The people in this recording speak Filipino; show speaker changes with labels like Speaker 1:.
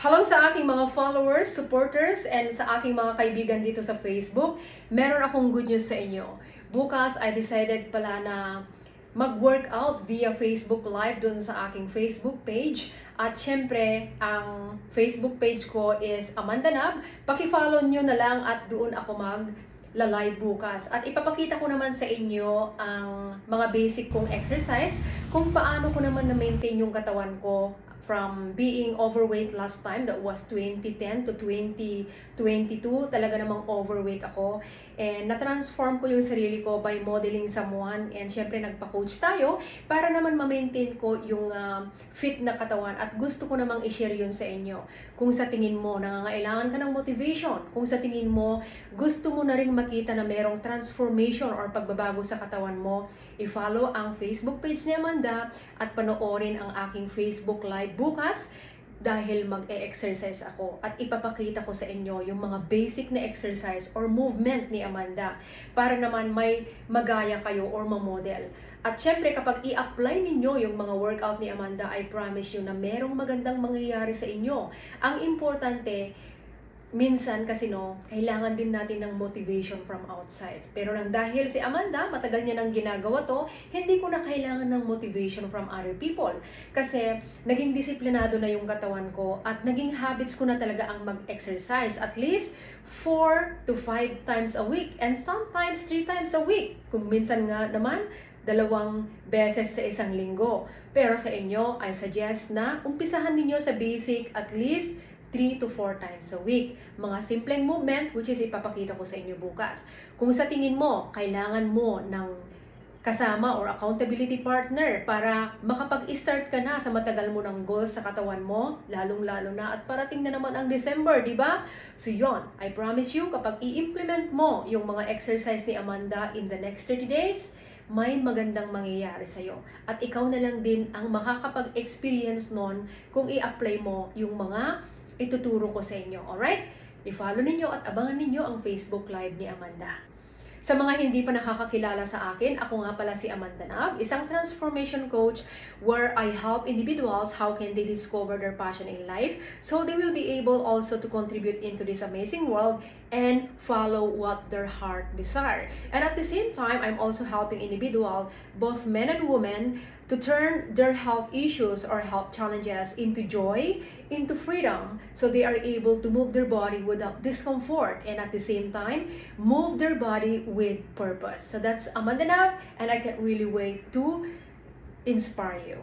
Speaker 1: Hello sa aking mga followers, supporters, and sa aking mga kaibigan dito sa Facebook. Meron akong good news sa inyo. Bukas, I decided pala na mag-workout via Facebook Live dun sa aking Facebook page. At syempre, ang Facebook page ko is Amanda Nab. Paki-follow nyo na lang at doon ako live bukas. At ipapakita ko naman sa inyo ang mga basic kong exercise kung paano ko naman na-maintain yung katawan ko from being overweight last time, that was 2010 to 2022, talaga namang overweight ako. And na-transform ko yung sarili ko by modeling someone. And syempre nagpa-coach tayo para naman ma-maintain ko yung fit na katawan. At gusto ko namang i-share yun sa inyo. Kung sa tingin mo nangangailangan ka ng motivation, kung sa tingin mo gusto mo na rin makita na merong transformation or pagbabago sa katawan mo, i-follow ang Facebook page ni Amanda at panoorin ang aking Facebook Live bukas dahil mag-e-exercise ako at ipapakita ko sa inyo yung mga basic na exercise or movement ni Amanda para naman may magaya kayo or mamodel. At syempre kapag i-apply ninyo yung mga workout ni Amanda, I promise you na merong magandang mangyayari sa inyo. Ang importante, minsan kasi kailangan din natin ng motivation from outside. Pero nang dahil si Amanda, matagal niya nang ginagawa to, hindi ko na kailangan ng motivation from other people. Kasi naging disiplinado na yung katawan ko at naging habits ko na talaga ang mag-exercise. At least 4 to 5 times a week and sometimes 3 times a week. Kung minsan nga naman, 2 beses sa isang linggo. Pero sa inyo, I suggest na umpisahan ninyo sa basic at least 3 to 4 times a week. Mga simpleng movement which is ipapakita ko sa inyo bukas. Kung sa tingin mo, kailangan mo ng kasama or accountability partner para makapag-start ka na sa matagal mo ng goals sa katawan mo, lalong-lalo na at parating na naman ang December, di ba? So yon, I promise you, kapag i-implement mo yung mga exercise ni Amanda in the next 30 days, may magandang mangyayari sa'yo. At ikaw na lang din ang makakapag-experience nun kung i-apply mo yung mga ituturo ko sa inyo. Alright? I-follow ninyo at abangan ninyo ang Facebook Live ni Amanda. Sa mga hindi pa nakakakilala sa akin, ako nga pala si Amanda Nab, isang transformation coach where I help individuals how can they discover their passion in life so they will be able also to contribute into this amazing world and follow what their heart desire. And at the same time, I'm also helping individuals, both men and women, to turn their health issues or health challenges into joy, into freedom, so they are able to move their body without discomfort and at the same time, move their body with purpose. So that's Amanda Nab, and I can't really wait to inspire you.